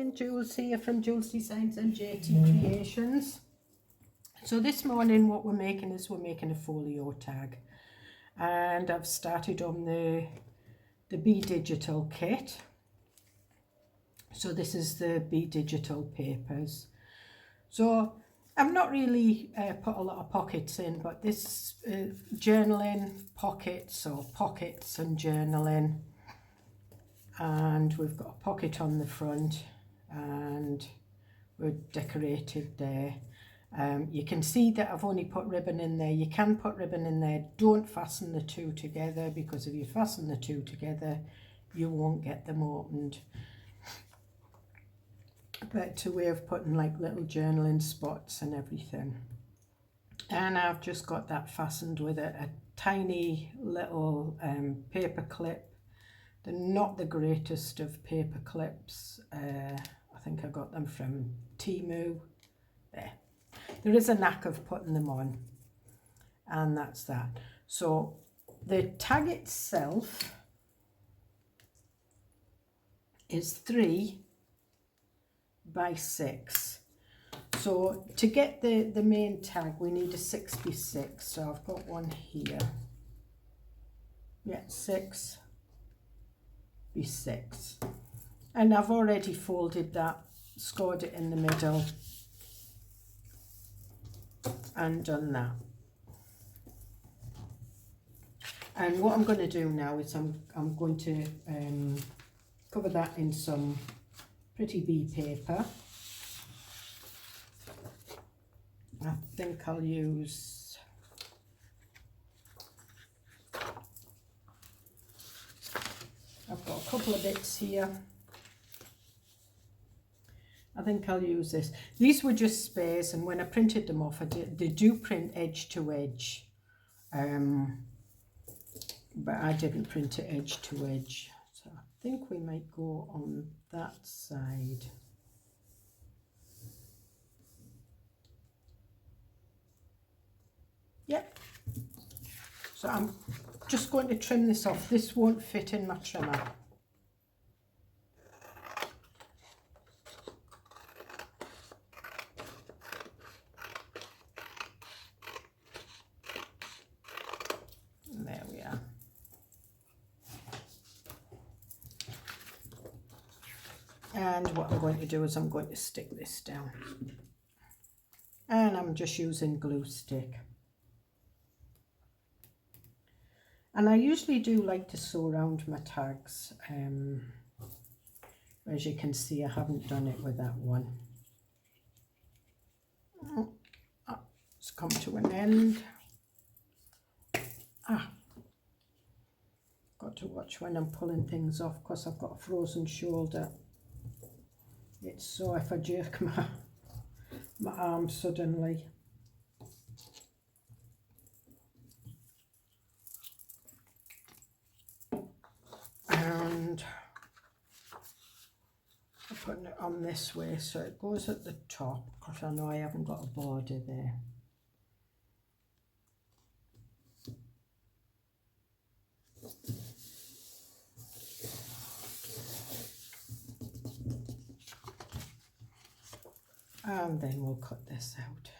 morning, Jules here from Joolsedesigns and Tatty Creations. So this morning what we're making is we're making a folio tag, and I've started on the B Digital kit. So this is the B Digital papers. So I've not really put a lot of pockets in, but this journaling pockets, or pockets and journaling. And we've got a pocket on the front and we're decorated there. You can see that I've only put ribbon in there. You can put ribbon in there. Don't fasten the two together, because if you fasten the two together you won't get them opened. But it's a way of putting like little journaling spots and everything. And I've just got that fastened with a tiny little paper clip. They're not the greatest of paper clips. I think I got them from Temu. There is a knack of putting them on, and that's that. So the tag itself is 3 by 6. So to get the main tag we need a 6x6. So I've got one here. Yeah, 6 by 6, and I've already folded that, scored it in the middle and done that. And what I'm going to do now is I'm going to cover that in some pretty bee paper. I think I'll use I've got a couple of bits here. I think I'll use this. These were just spares, and when I printed them off, they do print edge to edge. But I didn't print it edge to edge. So I think we might go on that side. Yep. So I'm just going to trim this off. This won't fit in my trimmer. And there we are. And what I'm going to do is I'm going to stick this down. And I'm just using glue stick. And I usually do like to sew around my tags. As you can see, I haven't done it with that one. Oh, it's come to an end. Got to watch when I'm pulling things off, because I've got a frozen shoulder. It's so if I jerk my arm suddenly. And I'm putting it on this way so it goes at the top, because I know I haven't got a border there. And then we'll cut this out.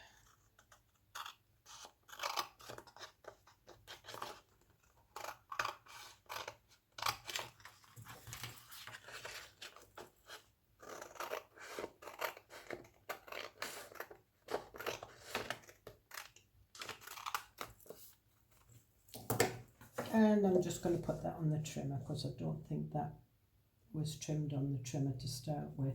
And I'm just going to put that on the trimmer, because I don't think that was trimmed on the trimmer to start with.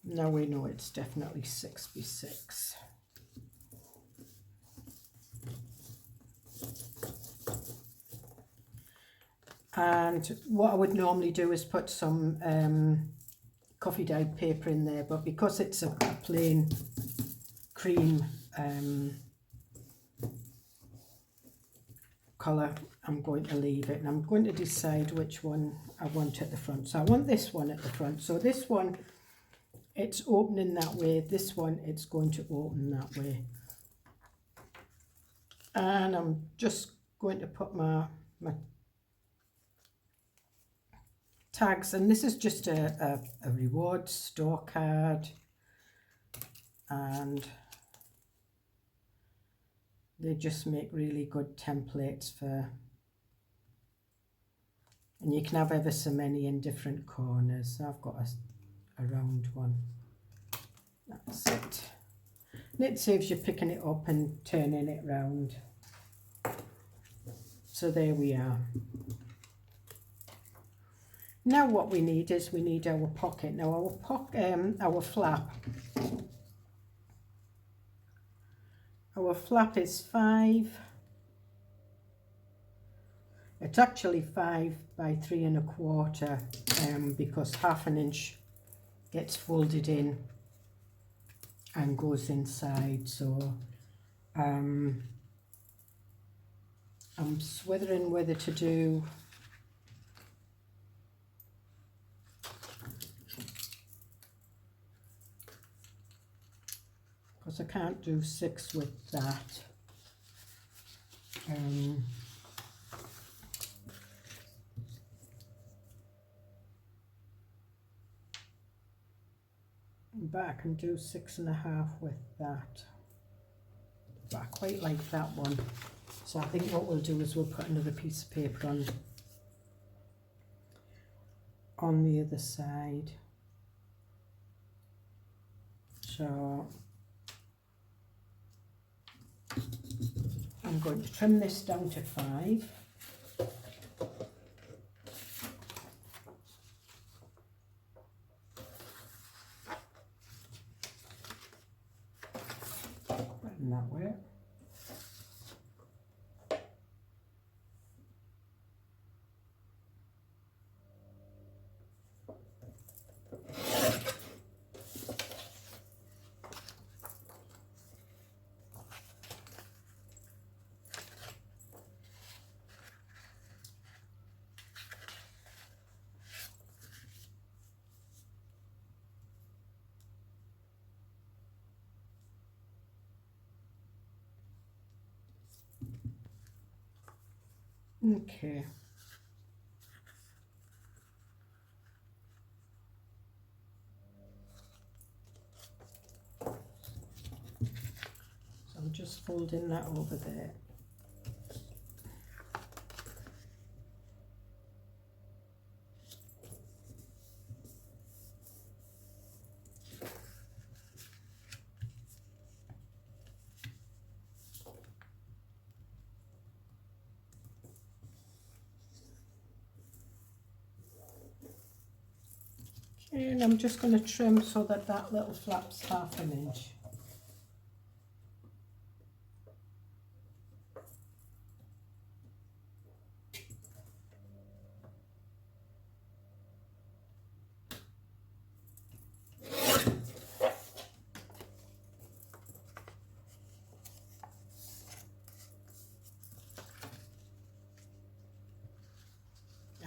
Now we know it's definitely 6x6. And what I would normally do is put some coffee dyed paper in there, but because it's a plain cream colour, I'm going to leave it, and I'm going to decide which one I want at the front. So I want this one at the front. So this one, it's opening that way. This one, it's going to open that way. And I'm just going to put my my tags, and this is just a reward store card, and they just make really good templates for, and you can have ever so many in different corners. So I've got a round one. That's it. And it saves you picking it up and turning it round. So there we are. Now what we need is we need our pocket. Now our flap. Our flap is 5. It's actually 5 by 3 1/4 because 1/2 inch gets folded in and goes inside. So I'm swithering whether to do because I can't do 6 with that. But I can do 6 1/2 with that. But I quite like that one. So I think what we'll do is we'll put another piece of paper on the other side. So I'm going to trim this down to 5. And that way. Okay. So I'm just folding that over there. And I'm just going to trim so that that little flap's 1/2 inch.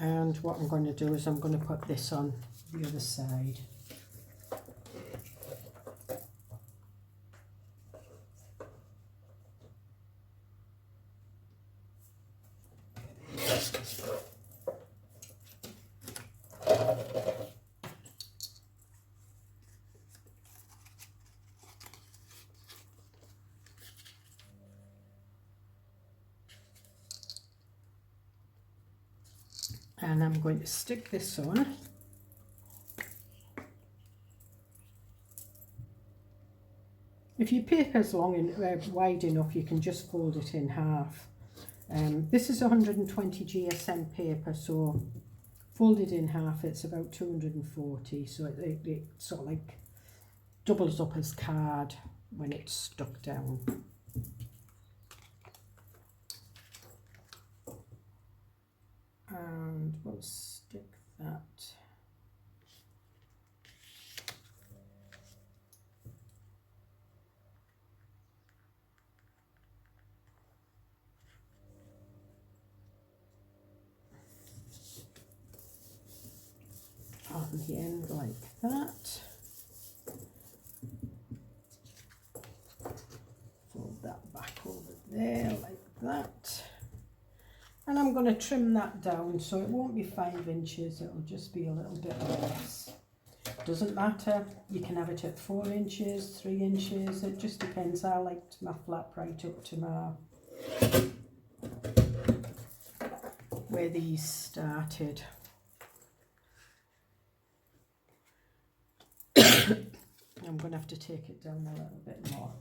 And what I'm going to do is I'm going to put this on the other side. And I'm going to stick this on. If your paper's long and wide enough, you can just fold it in half. This is 120 GSM paper, so folded in half, it's about 240. So it sort of like doubles up as card when it's stuck down. And we'll stick that. On the end like that. Fold that back over there like that. And I'm going to trim that down, so it won't be 5 inches, it'll just be a little bit less. Doesn't matter, you can have it at 4 inches, 3 inches, it just depends. I liked my flap right up to my where these started. I'm going to have to take it down a little bit more.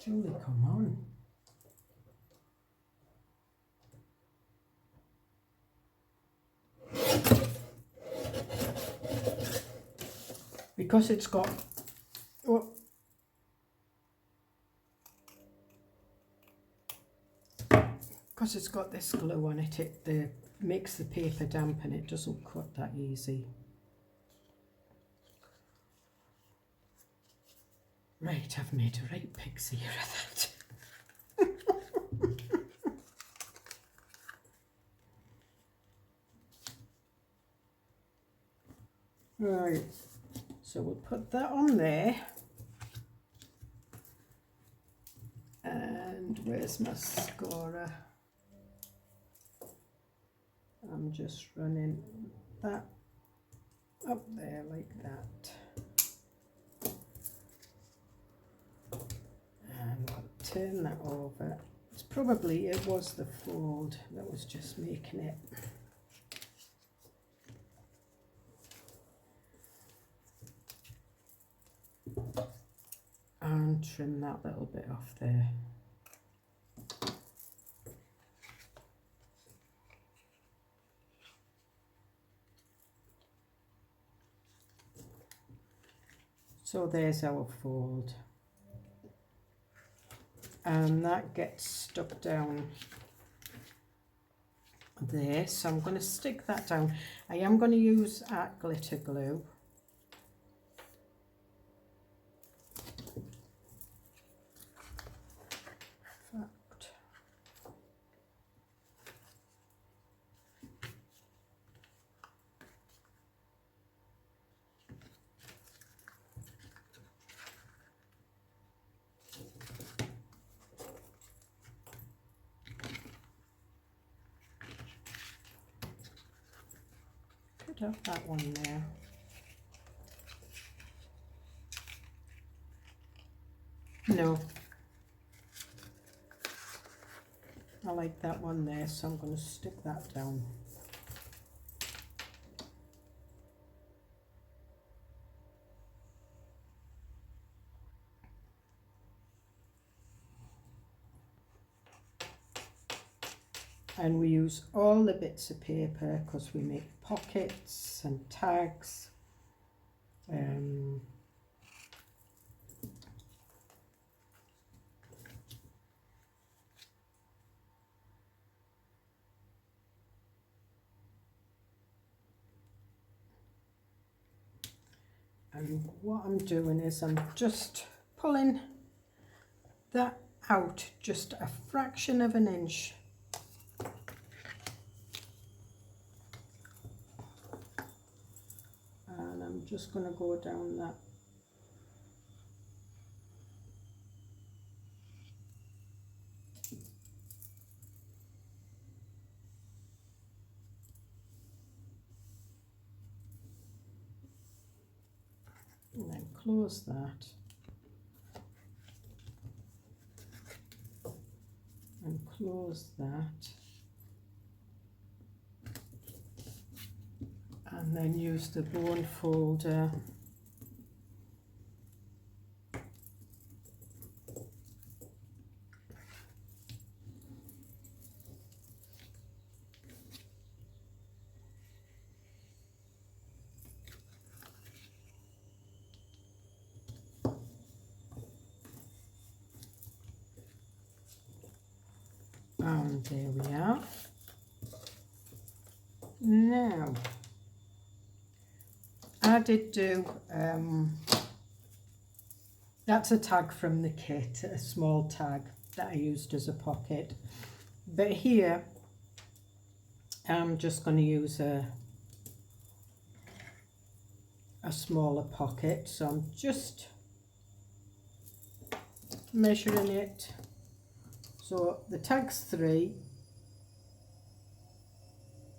Julie, come on. Because it's got, oh, because it's got this glue on it, it makes the paper damp and it doesn't cut that easy. Right, I've made a right pixie here of that. Right, so we'll put that on there. And where's my scorer? I'm just running that up there like that. And I'll turn that over. It's probably, it was the fold that was just making it. And trim that little bit off there. So there's our fold. And that gets stuck down there, so I'm going to stick that down. I am going to use art glitter glue. Up that one there. No, I like that one there, so I'm going to stick that down. And we use all the bits of paper because we make pockets and tags. And what I'm doing is I'm just pulling that out just a fraction of an inch. And I'm just going to go down that. And then close that. And close that. And then use the bone folder. And there we are. Now, I did do, that's a tag from the kit, a small tag that I used as a pocket. But here, I'm just going to use a smaller pocket. So I'm just measuring it. So the tag's 3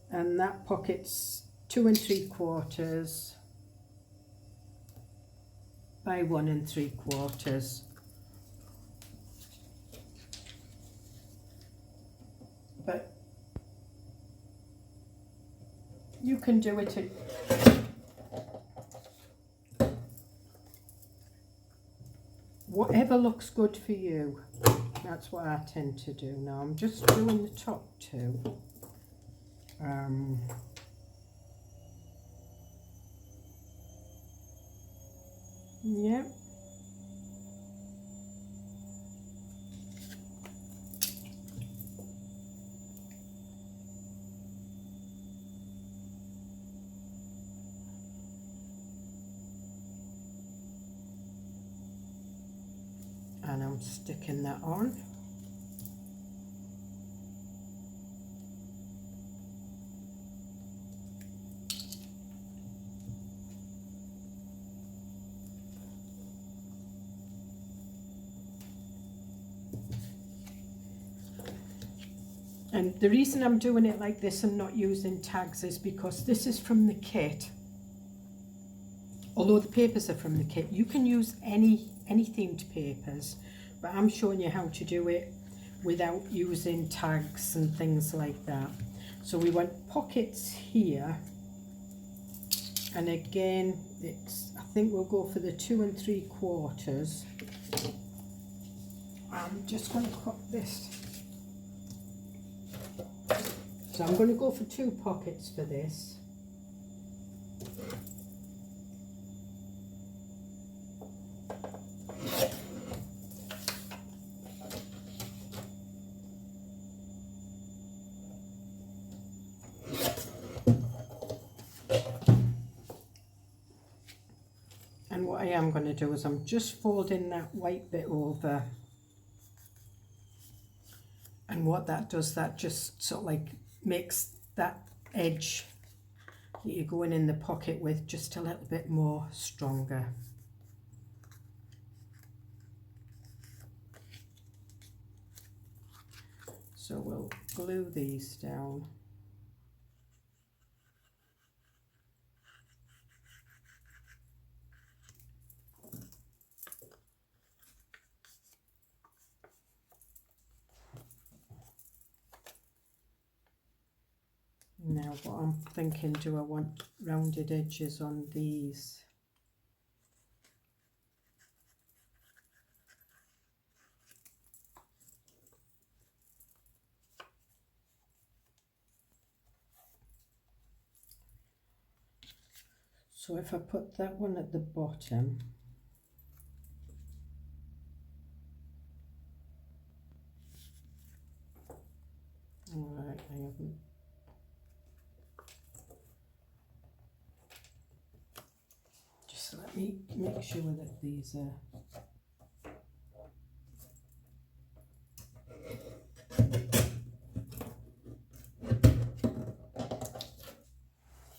and that pocket's 2 3/4 by 1 3/4. But you can do it whatever looks good for you. That's what I tend to do. Now I'm just doing the top 2. Yeah. And I'm sticking that on. And the reason I'm doing it like this and not using tags is because this is from the kit. Although the papers are from the kit, you can use any themed papers, but I'm showing you how to do it without using tags and things like that. So we want pockets here, and again I think we'll go for the 2 3/4. I'm just going to cut this. So I'm going to go for 2 pockets for this. And what I am going to do is I'm just folding that white bit over. And what that does, that just sort of like makes that edge that you're going in the pocket with just a little bit more stronger. So we'll glue these down. Now what I'm thinking, do I want rounded edges on these? So if I put that one at the bottom, alright, I haven't. Just let me make sure that these are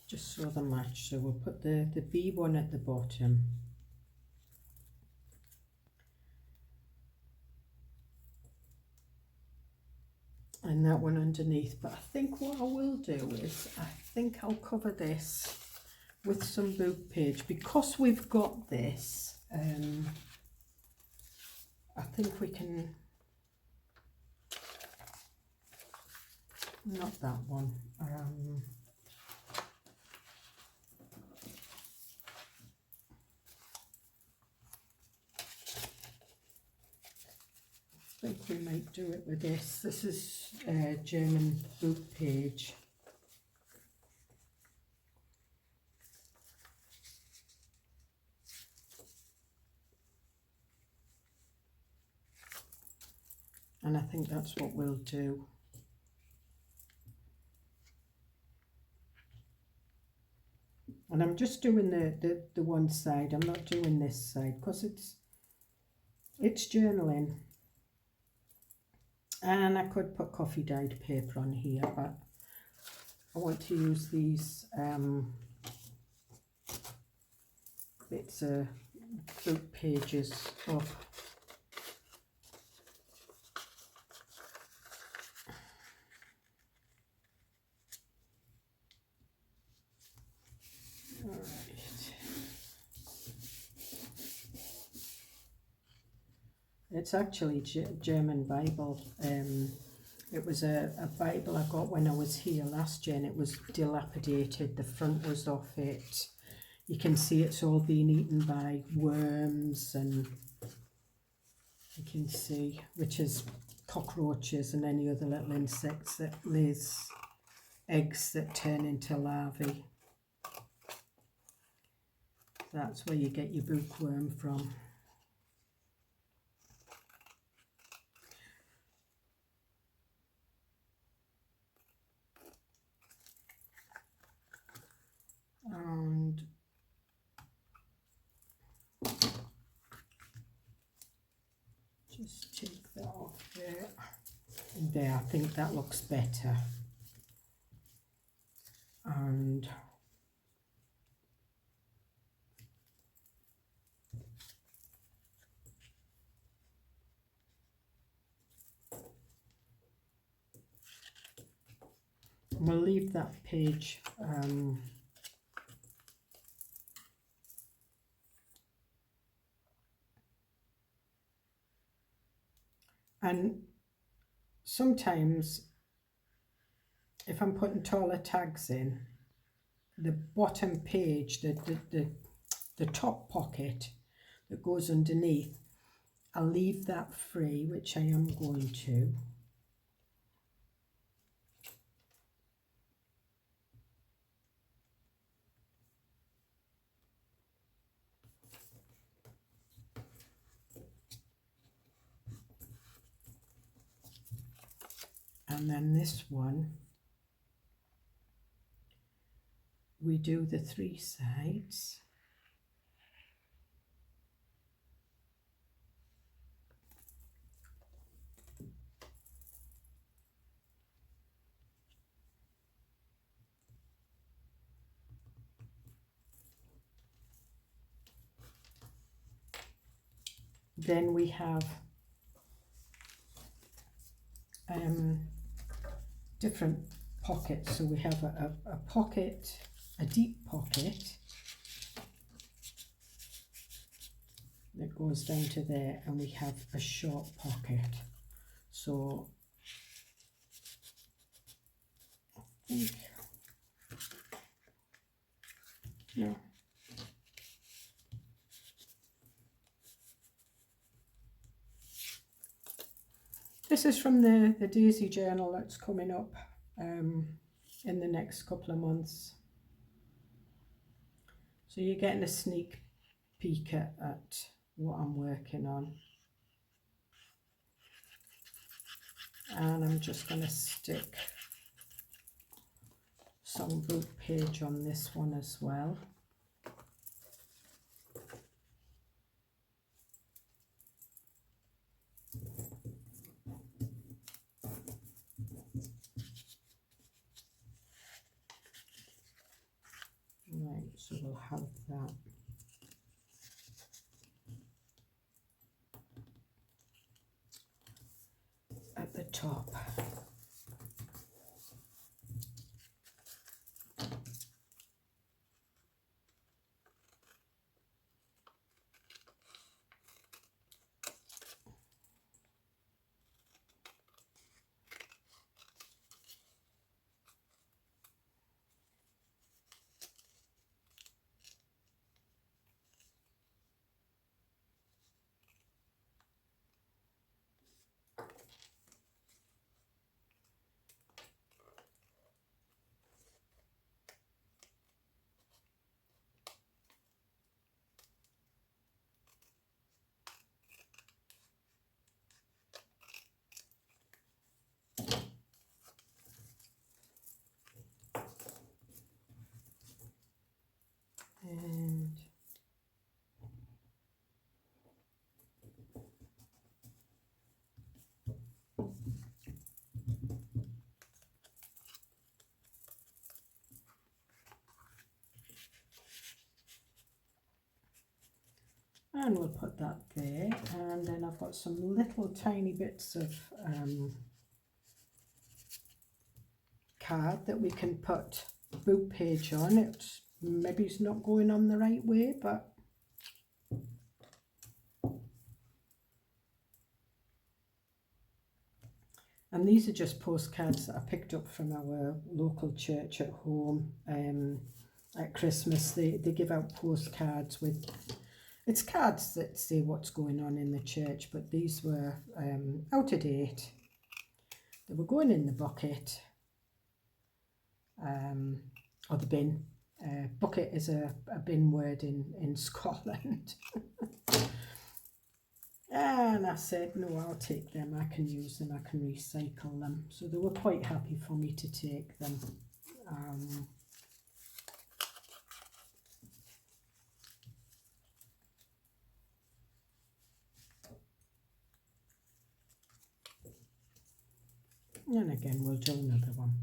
just so they match. So we'll put the B one at the bottom. And that one underneath. But I think what I will do is, I think I'll cover this with some book page. Because we've got this, I think we can, not that one. I think we might do it with this. This is German book page. And I think that's what we'll do. And And I'm just doing the one side. I'm not doing this side because it's journaling. And I could put coffee dyed paper on here, but I want to use these bits of book pages up. It's actually German Bible. It was a Bible I got when I was here last year, and it was dilapidated. The front was off it. You can see it's all been eaten by worms, and you can see, which is cockroaches and any other little insects that lays eggs that turn into larvae. That's where you get your bookworm from. And just take that off there. And there, I think that looks better. And we'll leave that page and sometimes if I'm putting taller tags in, the bottom page, the top pocket that goes underneath, I'll leave that free, which I am going to. And then this one, we do the 3 sides. Then we have different pockets. So we have a pocket, a deep pocket that goes down to there, and we have a short pocket. So I think, yeah. This is from the Daisy journal that's coming up in the next couple of months. So you're getting a sneak peek at what I'm working on. And I'm just going to stick some book page on this one as well. Right, so we'll have that. At the top. And we'll put that there. And then I've got some little tiny bits of card that we can put book page on. Maybe it's not going on the right way, but and these are just postcards that I picked up from our local church at home. At Christmas they give out postcards with, it's cards that say what's going on in the church, but these were out of date. They were going in the bucket, or the bin. Bucket is a bin word in Scotland. And I said, no, I'll take them, I can use them, I can recycle them. So they were quite happy for me to take them. And again, we'll do another one.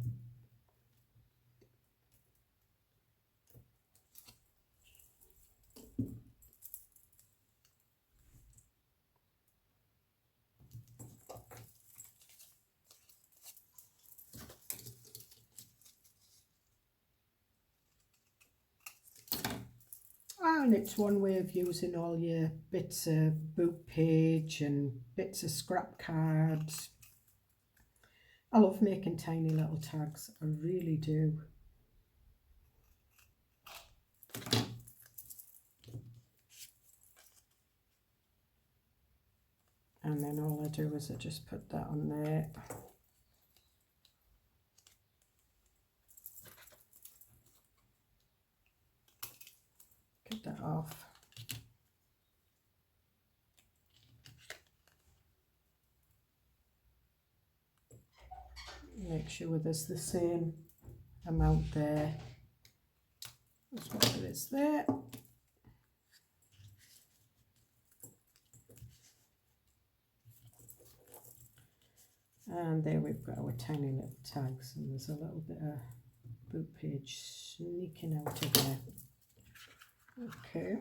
And it's one way of using all your bits of book page and bits of scrap cards. I love making tiny little tags, I really do. And then all I do is I just put that on there. Get that off. Make sure there's the same amount there as what there is there. And there we've got our tiny little tags, and there's a little bit of book page sneaking out of there. Okay.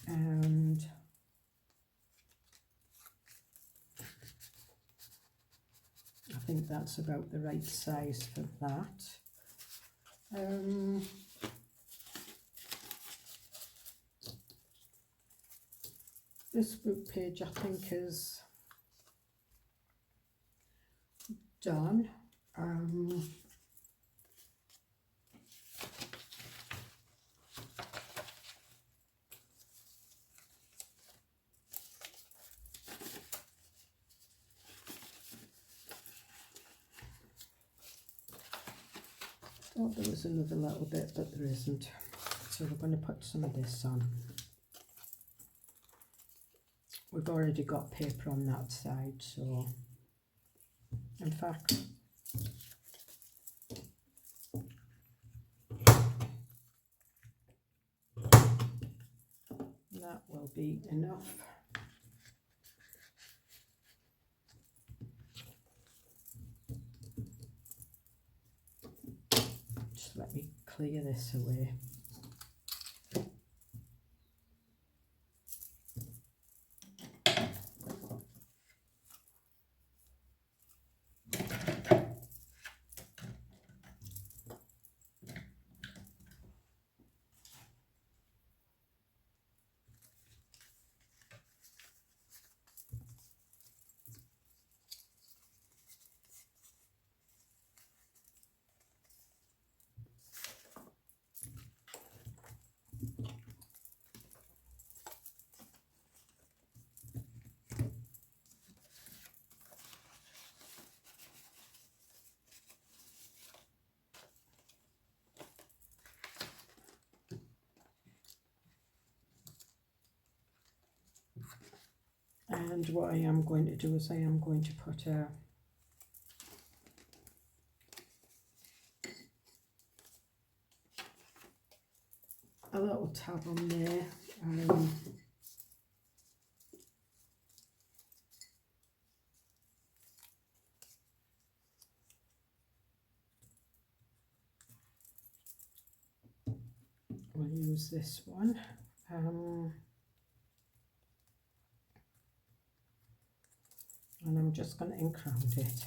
And I think that's about the right size for that. This book page I think is done. Thought there was another little bit, but there isn't. So we're going to put some of this on. We've already got paper on that side, so in fact that will be enough. Just let me clear this away. And what I am going to do is I am going to put a little tab on there. we'll use this one. And I'm just going to ink round it.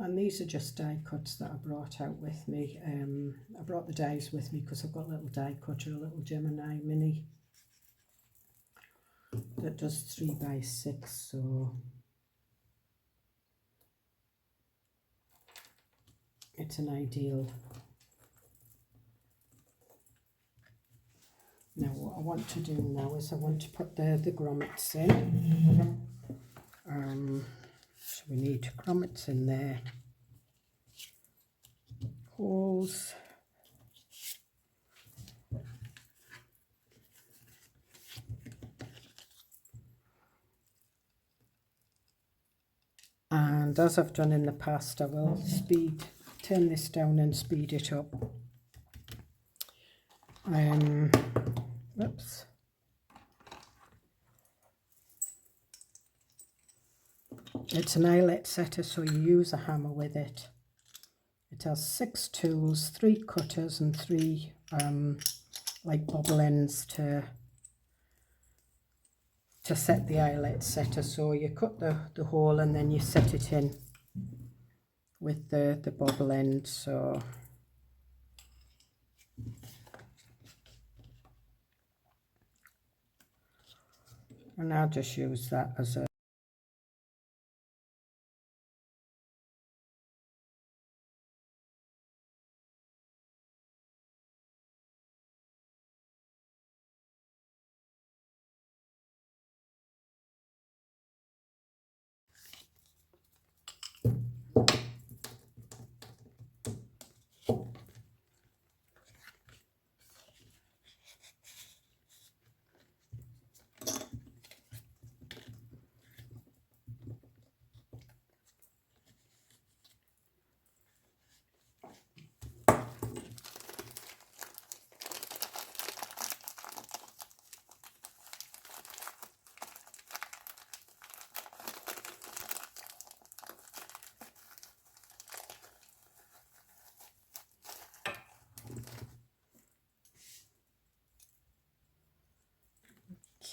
And these are just die cuts that I brought out with me. I brought the dies with me because I've got a little die cutter, a little Gemini mini that does 3 by 6, so it's an ideal. Now what I want to do now is I want to put the grommets in. So we need grommets in there, holes, and as I've done in the past, I will turn this down and speed it up. Whoops. It's an eyelet setter, so you use a hammer with it. It has 6 tools, 3 cutters and 3 like bobble ends to set the eyelet setter. So you cut the hole and then you set it in with the bobble end. So and I'll just use that as a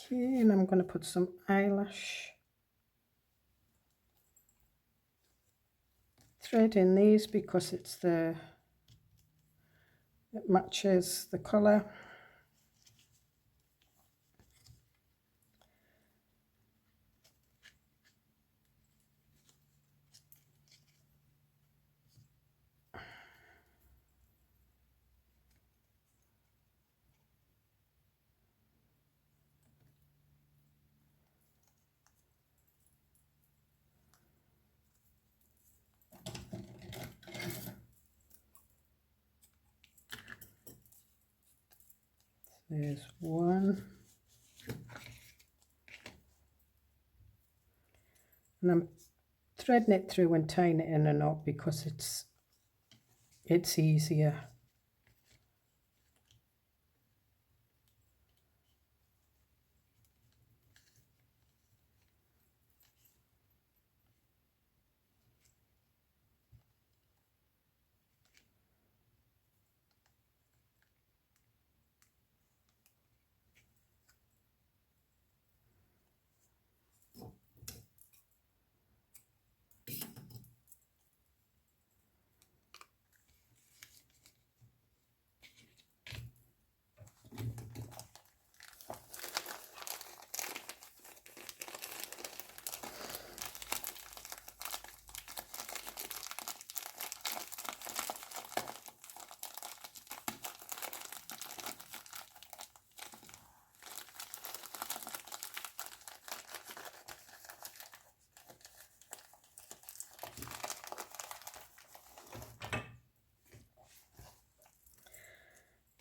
okay, and I'm going to put some eyelash thread in these because it matches the colour. There's one, and I'm threading it through and tying it in a knot because it's easier.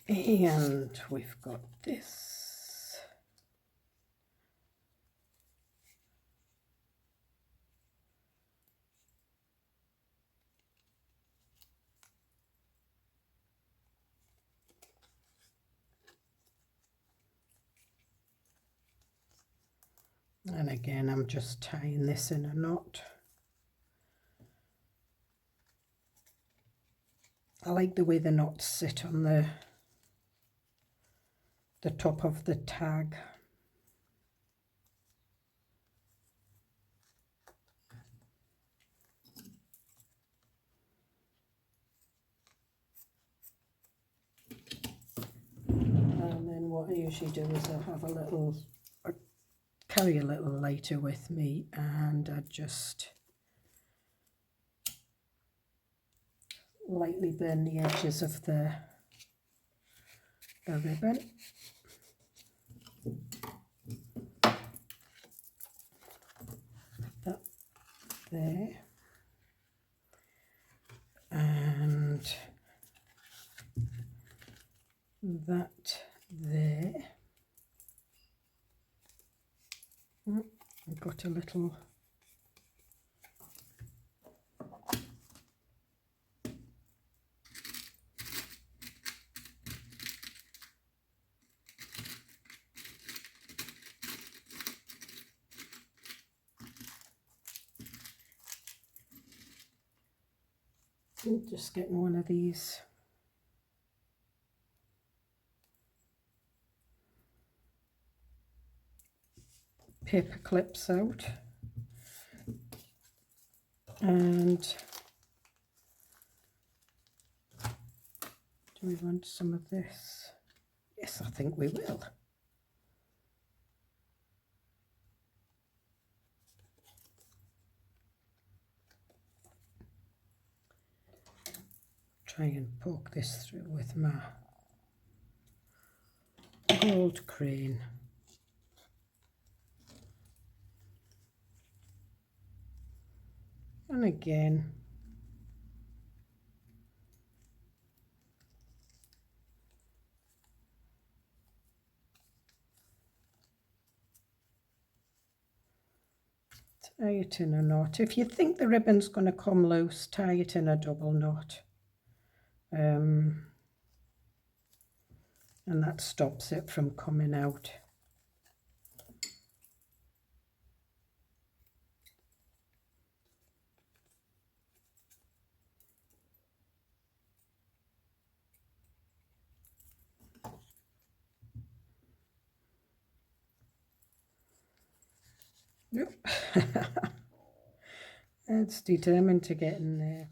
And we've got this. And again, I'm just tying this in a knot. I like the way the knots sit on the top of the tag. And then what I usually do is I'll have I carry a little lighter with me, and I just lightly burn the edges of the ribbon. That there, and that there. I've got a little just getting one of these paper clips out, and do we want some of this? Yes, I think we will. Try and poke this through with my gold crane. And again, tie it in a knot. If you think the ribbon's going to come loose, tie it in a double knot. And that stops it from coming out. Nope. It's determined to get in there.